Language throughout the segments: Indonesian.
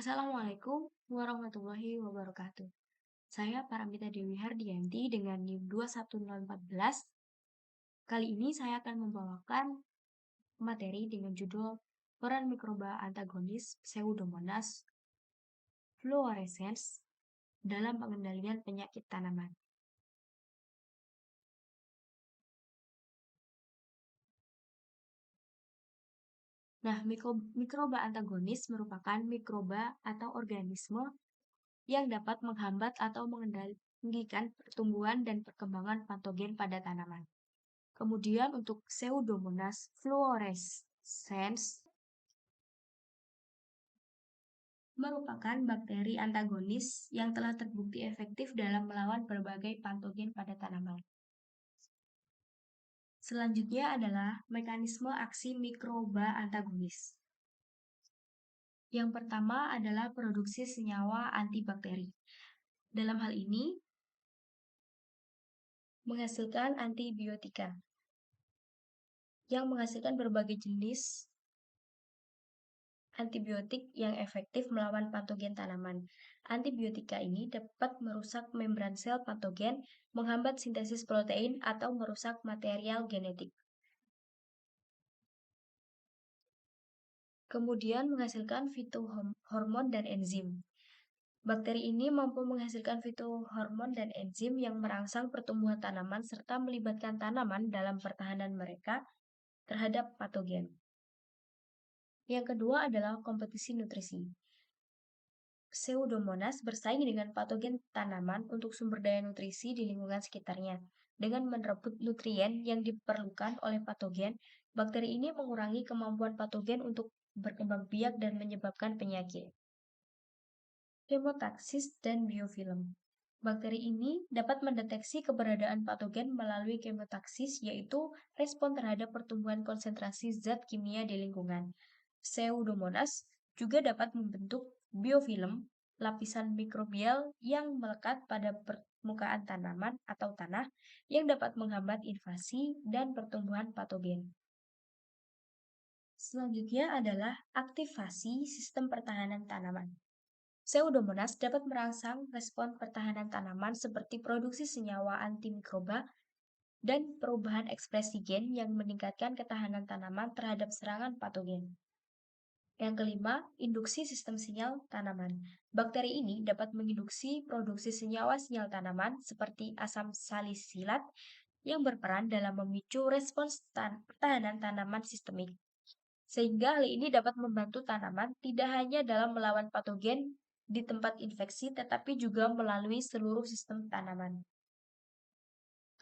Assalamualaikum warahmatullahi wabarakatuh. Saya Paramita Dewi Hardianti dengan NIM 21014. Kali ini saya akan membawakan materi dengan judul Peran Mikroba Antagonis Pseudomonas fluorescens dalam pengendalian penyakit tanaman. Nah, mikroba antagonis merupakan mikroba atau organisme yang dapat menghambat atau mengendalikan pertumbuhan dan perkembangan patogen pada tanaman. Kemudian untuk Pseudomonas fluorescens merupakan bakteri antagonis yang telah terbukti efektif dalam melawan berbagai patogen pada tanaman. Selanjutnya adalah mekanisme aksi mikroba antagonis. Yang pertama adalah produksi senyawa antibakteri. Dalam hal ini, menghasilkan antibiotika yang menghasilkan berbagai jenis antibiotik yang efektif melawan patogen tanaman. Antibiotika ini dapat merusak membran sel patogen, menghambat sintesis protein, atau merusak material genetik. Kemudian menghasilkan fitohormon dan enzim. Bakteri ini mampu menghasilkan fitohormon dan enzim yang merangsang pertumbuhan tanaman serta melibatkan tanaman dalam pertahanan mereka terhadap patogen. Yang kedua adalah kompetisi nutrisi. Pseudomonas bersaing dengan patogen tanaman untuk sumber daya nutrisi di lingkungan sekitarnya. Dengan merebut nutrien yang diperlukan oleh patogen, bakteri ini mengurangi kemampuan patogen untuk berkembang biak dan menyebabkan penyakit. Kemotaksis dan biofilm. Bakteri ini dapat mendeteksi keberadaan patogen melalui kemotaksis, yaitu respon terhadap pertumbuhan konsentrasi zat kimia di lingkungan. Pseudomonas juga dapat membentuk biofilm, lapisan mikrobial yang melekat pada permukaan tanaman atau tanah yang dapat menghambat invasi dan pertumbuhan patogen. Selanjutnya adalah aktivasi sistem pertahanan tanaman. Pseudomonas dapat merangsang respon pertahanan tanaman seperti produksi senyawa antimikroba dan perubahan ekspresi gen yang meningkatkan ketahanan tanaman terhadap serangan patogen. Yang kelima, induksi sistem sinyal tanaman. Bakteri ini dapat menginduksi produksi senyawa sinyal tanaman seperti asam salisilat yang berperan dalam memicu respons pertahanan tanaman sistemik. Sehingga hal ini dapat membantu tanaman tidak hanya dalam melawan patogen di tempat infeksi, tetapi juga melalui seluruh sistem tanaman.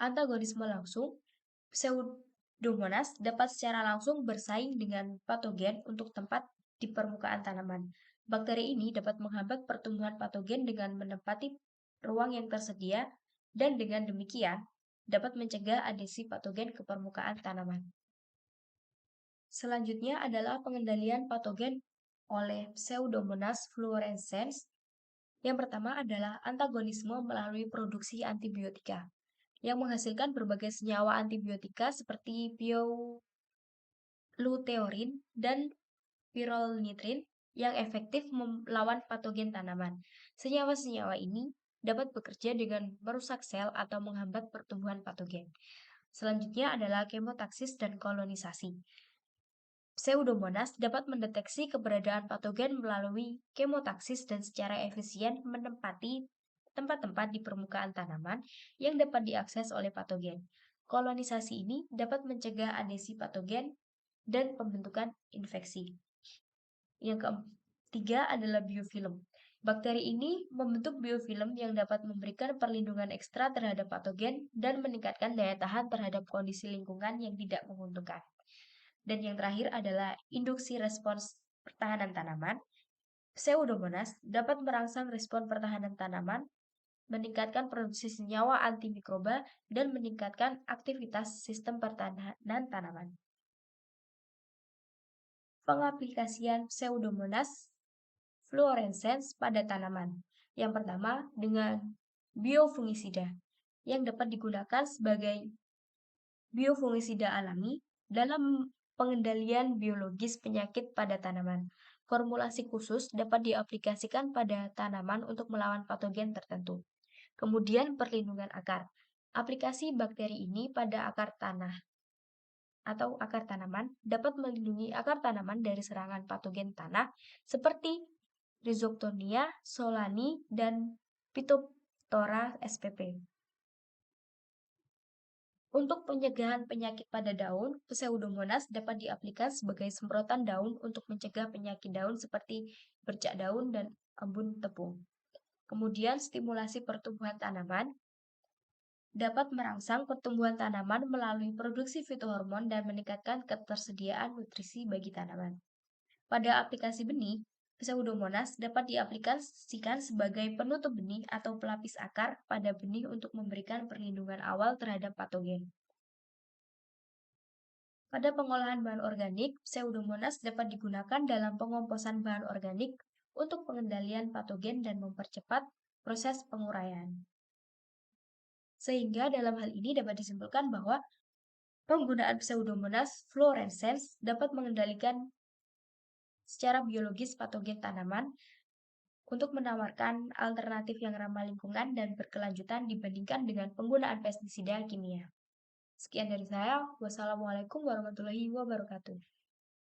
Antagonisme langsung, Pseudomonas dapat secara langsung bersaing dengan patogen untuk tempat di permukaan tanaman. Bakteri ini dapat menghambat pertumbuhan patogen dengan menempati ruang yang tersedia dan dengan demikian dapat mencegah adhesi patogen ke permukaan tanaman. Selanjutnya adalah pengendalian patogen oleh Pseudomonas fluorescens. Yang pertama adalah antagonisme melalui produksi antibiotika yang menghasilkan berbagai senyawa antibiotika seperti pioluteorin dan pyrrolnitrin yang efektif melawan patogen tanaman. Senyawa-senyawa ini dapat bekerja dengan merusak sel atau menghambat pertumbuhan patogen. Selanjutnya adalah kemotaksis dan kolonisasi. Pseudomonas dapat mendeteksi keberadaan patogen melalui kemotaksis dan secara efisien menempati tempat-tempat di permukaan tanaman yang dapat diakses oleh patogen. Kolonisasi ini dapat mencegah adhesi patogen dan pembentukan infeksi. Yang ketiga adalah biofilm. Bakteri ini membentuk biofilm yang dapat memberikan perlindungan ekstra terhadap patogen dan meningkatkan daya tahan terhadap kondisi lingkungan yang tidak menguntungkan. Dan yang terakhir adalah induksi respons pertahanan tanaman. Pseudomonas dapat merangsang respon pertahanan tanaman, meningkatkan produksi senyawa antimikroba, dan meningkatkan aktivitas sistem pertahanan tanaman. Pengaplikasian Pseudomonas fluorescens pada tanaman. Yang pertama, dengan biofungisida yang dapat digunakan sebagai biofungisida alami dalam pengendalian biologis penyakit pada tanaman. Formulasi khusus dapat diaplikasikan pada tanaman untuk melawan patogen tertentu. Kemudian perlindungan akar. Aplikasi bakteri ini pada akar tanah atau akar tanaman dapat melindungi akar tanaman dari serangan patogen tanah seperti Rhizoctonia solani dan Phytophthora spp. Untuk pencegahan penyakit pada daun, Pseudomonas dapat diaplikasikan sebagai semprotan daun untuk mencegah penyakit daun seperti bercak daun dan embun tepung. Kemudian stimulasi pertumbuhan tanaman dapat merangsang pertumbuhan tanaman melalui produksi fitohormon dan meningkatkan ketersediaan nutrisi bagi tanaman. Pada aplikasi benih, Pseudomonas dapat diaplikasikan sebagai penutup benih atau pelapis akar pada benih untuk memberikan perlindungan awal terhadap patogen. Pada pengolahan bahan organik, Pseudomonas dapat digunakan dalam pengomposan bahan organik untuk pengendalian patogen dan mempercepat proses penguraian. Sehingga dalam hal ini dapat disimpulkan bahwa penggunaan Pseudomonas fluorescens dapat mengendalikan secara biologis patogen tanaman untuk menawarkan alternatif yang ramah lingkungan dan berkelanjutan dibandingkan dengan penggunaan pestisida kimia. Sekian dari saya. Wassalamualaikum warahmatullahi wabarakatuh.